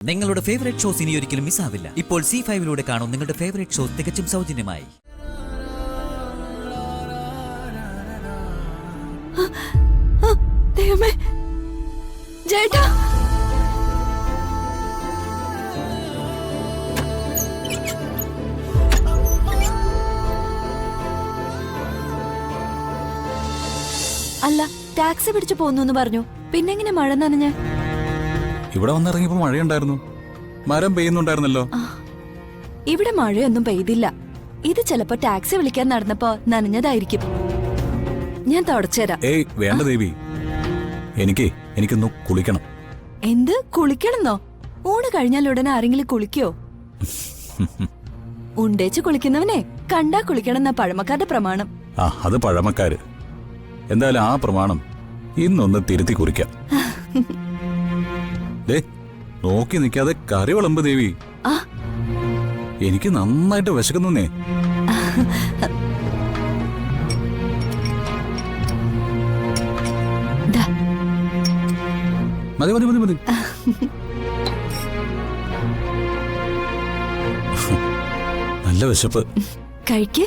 നിങ്ങളുടെ favourite shows ഇനി ഒരിക്കലും മിസ്സാവില്ല. ഇപ്പോൾ C5 കാണും നിങ്ങളുടെ ഫേവറേറ്റ് ഷോസ് തികച്ചും സൗജന്യമായി. ദൈവമേ, ജേട്ടാ, അല്ല ടാക്സി പിടിച്ചു പോന്നു പറഞ്ഞു. പിന്നെങ്ങനെ മഴ നനഞ്ഞ? ഇവിടെ വന്നിറങ്ങിയപ്പോ മഴയുണ്ടായിരുന്നു, മരം പെയ്യുന്നുണ്ടായിരുന്നല്ലോ. ഇവിടെ മഴയൊന്നും പെയ്തില്ല. ഇത് ചിലപ്പോ ടാക്സി വിളിക്കാൻ നടന്നപ്പോ നനഞ്ഞതായിരിക്കും. ഞാൻ തുടച്ചുതരാം. ഏയ് വേണ്ട ദേവി, എനിക്കൊന്ന് കുളിക്കണം. എന്ത് കുളിക്കണമെന്നോ? ഊണ് കഴിഞ്ഞാൽ ഉടനെ ആരെങ്കിലും കുളിക്കോ? ഉണ്ടേച്ച് കുളിക്കുന്നവനെ കണ്ടാ കുളിക്കണം എന്നാ പഴമക്കാരുടെ പ്രമാണം. ആ, അത് പഴമക്കാര്. എന്തായാലും ആ പ്രമാണം ഇന്നൊന്ന് തിരുത്തി കുറിക്കാം. നോക്കി നിൽക്കാതെ കറി വിളമ്പ് ദേവി. എനിക്ക് നന്നായിട്ട് വിശക്കുന്നേ. മതി മതി മതി മതി. നല്ല വിശപ്പ്. കഴിക്ക്.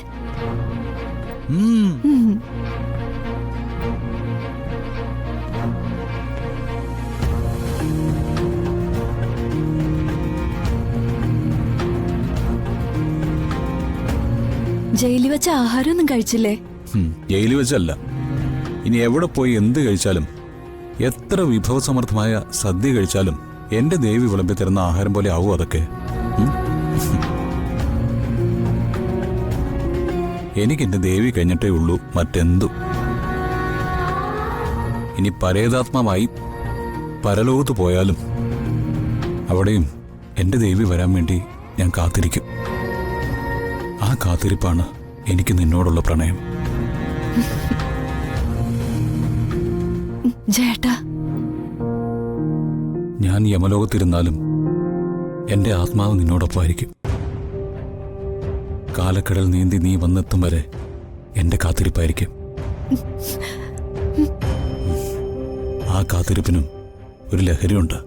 ജയിലിൽ വെച്ച ആഹാരമൊന്നും കഴിച്ചില്ലേ? ജയിലിൽ വെച്ചല്ല, ഇനി എവിടെ പോയി എന്ത് കഴിച്ചാലും, എത്ര വിഭവസമൃദ്ധമായ സദ്യ കഴിച്ചാലും എന്റെ ദേവി വിളമ്പി തരുന്ന ആഹാരം പോലെ ആവും അതൊക്കെ. എനിക്ക് എന്റെ ദേവി കഴിഞ്ഞിട്ടേ ഉള്ളൂ മറ്റെന്തും. ഇനി പരേതാത്മാവായി പരലോകത്ത് പോയാലും അവിടെയും എന്റെ ദേവി വരാൻ വേണ്ടി ഞാൻ കാത്തിരിക്കും. ആ കാത്തിരിപ്പാണ് എനിക്ക് നിന്നോടുള്ള പ്രണയം. ജേട്ടാ, ഞാൻ യമലോകത്തിരുന്നാലും എന്റെ ആത്മാവ് നിന്നോടൊപ്പമായിരിക്കും. കാലക്കടൽ നീന്തി നീ വന്നെത്തും വരെ എന്റെ കാത്തിരിപ്പായിരിക്കും. ആ കാത്തിരിപ്പിനും ഒരു ലഹരിയുണ്ട്.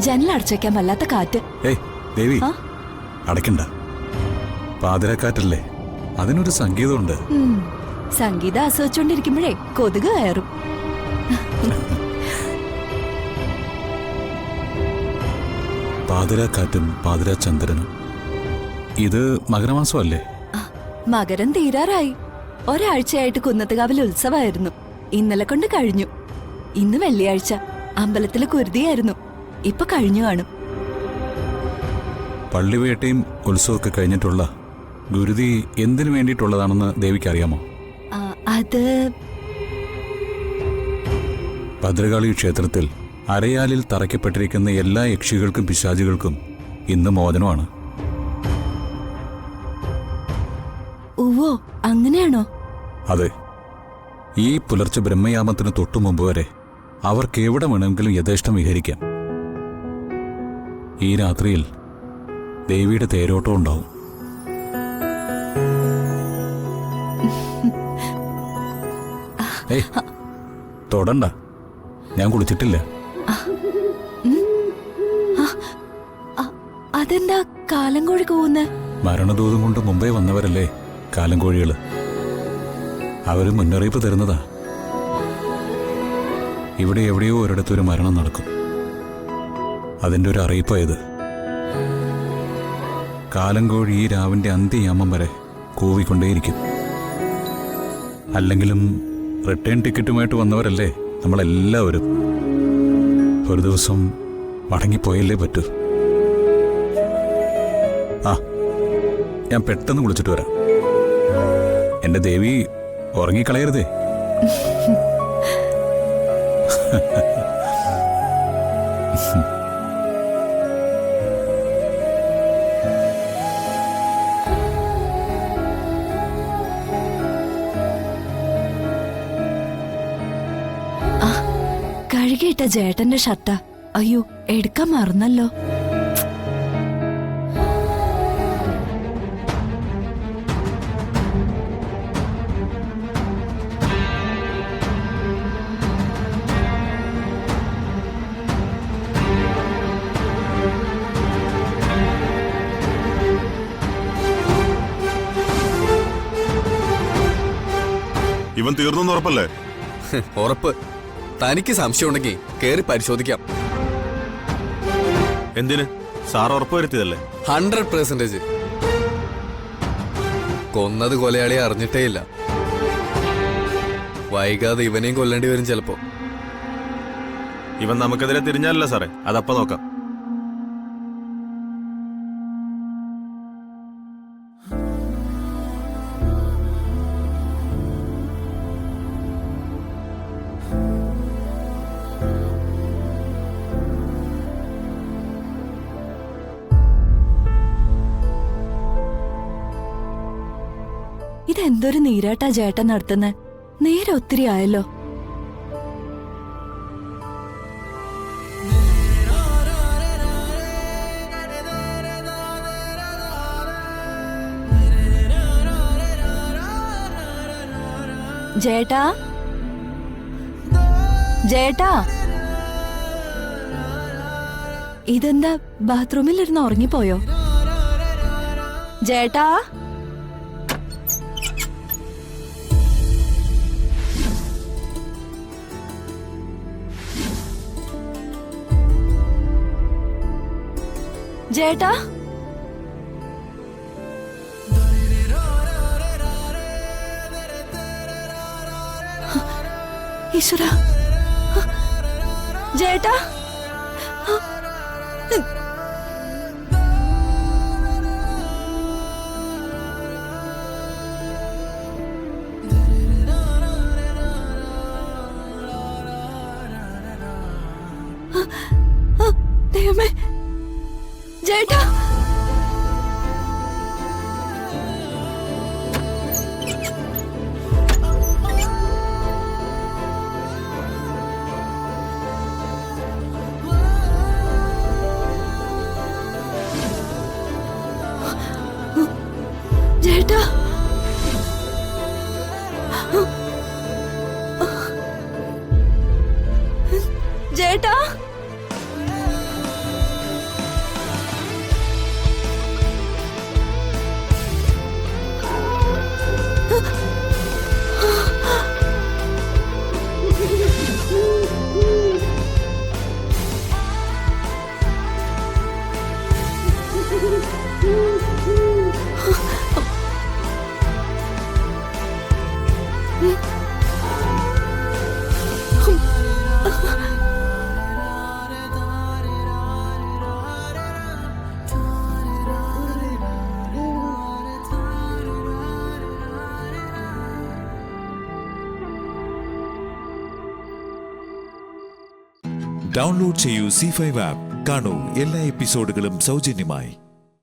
ജനലടച്ചേക്കാൻ വല്ലാത്ത കാറ്റ്. ഏയ് ദേവി, അടയ്ക്കണ്ട. പാതിരക്കാറ്റല്ലേ, അതിനൊരു സംഗീതമുണ്ട്. സംഗീതം ആസ്വദിച്ചോണ്ടിരിക്കുമ്പോഴേ കൊതുക് കയറും. പാതിരാക്കാറ്റും പാതിരാ ചന്ദ്രനും. ഇത് മകരമാസമല്ലേ? മകരം തീരാറായി. ഒരാഴ്ചയായിട്ട് കുന്നത്തുകാവിൽ ഉത്സവമായിരുന്നു. ഇന്നലെ കൊണ്ട് കഴിഞ്ഞു. ഇന്ന് വെള്ളിയാഴ്ച. അമ്പലത്തില് കുരുതിയായിരുന്നു. ഇപ്പൊ കഴിഞ്ഞു കാണും. പള്ളിവേട്ടയും ഉത്സവമൊക്കെ കഴിഞ്ഞിട്ടുള്ള ഗുരുതി എന്തിനു വേണ്ടിയിട്ടുള്ളതാണെന്ന് ദേവിക്ക് അറിയാമോ? അത് ഭദ്രകാളി ക്ഷേത്രത്തിൽ അരയാലിൽ തറയ്ക്കപ്പെട്ടിരിക്കുന്ന എല്ലാ യക്ഷികൾക്കും പിശാചുകൾക്കും ഇന്ന് മോചനമാണ്. ഓ, അങ്ങനെയാണോ? അതെ. ഈ പുലർച്ചെ ബ്രഹ്മയാമത്തിന് തൊട്ടു മുമ്പ് വരെ അവർക്ക് എവിടെ വേണമെങ്കിലും യഥേഷ്ടം വിഹരിക്കാം. ഈ രാത്രിയിൽ ദേവിയുടെ തേരോട്ടം ഉണ്ടാവും. ഏയ് തൊടണ്ട, ഞാൻ കുളിച്ചിട്ടില്ല. അതെന്താ കാലം കോഴി കൂവുന്ന? മരണദൂതം കൊണ്ട് മുമ്പേ വന്നവരല്ലേ കാലം കോഴികള്. അവര് മുന്നറിയിപ്പ് തരുന്നതാ. ഇവിടെ എവിടെയോ ഒരിടത്തൊരു മരണം നടക്കും. അതിൻ്റെ ഒരു അറിയിപ്പായത്. കാലം കോഴി ഈ രാവിന്റെ അന്ത്യയാമം വരെ കൂവിക്കൊണ്ടേയിരിക്കും. അല്ലെങ്കിലും റിട്ടേൺ ടിക്കറ്റുമായിട്ട് വന്നവരല്ലേ നമ്മളെല്ലാവരും. ഒരു ദിവസം മടങ്ങിപ്പോയല്ലേ പറ്റൂ. ആ, ഞാൻ പെട്ടെന്ന് കുളിച്ചിട്ട് വരാം. എന്റെ ദേവി ഉറങ്ങിക്കളയരുതേ. കഴുകിയിട്ട ജേട്ടന്റെ ഷർട്ടാ. അയ്യോ, എടുക്കാൻ മറന്നല്ലോ. ഇവൻ തീർന്നു ഉറപ്പല്ലേ? ഉറപ്പ്. തനിക്ക് സംശയം ഉണ്ടെങ്കിൽ കേറി പരിശോധിക്കാം. എന്തിന്? സാർ ഉറപ്പ് വരുത്തിയതല്ലേ? 100%. കൊന്നത് കൊലയാളിയെ അറിഞ്ഞിട്ടേ ഇല്ല. വൈകാതെ ഇവനെയും കൊല്ലേണ്ടി വരും ചിലപ്പോ. ഇവൻ നമുക്കെതിരെ തിരിഞ്ഞാലല്ല സാറേ, അതപ്പ നോക്കാം. ഇതെന്തൊരു നീരാട്ടാ ചേട്ടൻ നടത്തുന്നത്? നേരെ ഒത്തിരി ആയല്ലോ. ജേട്ടാ, ജേട്ടാ, ഇതെന്താ ബാത്റൂമിലിരുന്ന് ഉറങ്ങിപ്പോയോ? ജേട്ടാ, ജേട്ടാ, ഈശ്വര, ജേട്ടാ, ദൈവമേ, ജേട്ടാ, ജേട്ടാ, ജേട്ടാ, ഡൗൺലോഡ് ചെയ്യൂ C5 ആപ്പ്. കാണൂ എല്ലാ എപ്പിസോഡുകളും സൗജന്യമായി.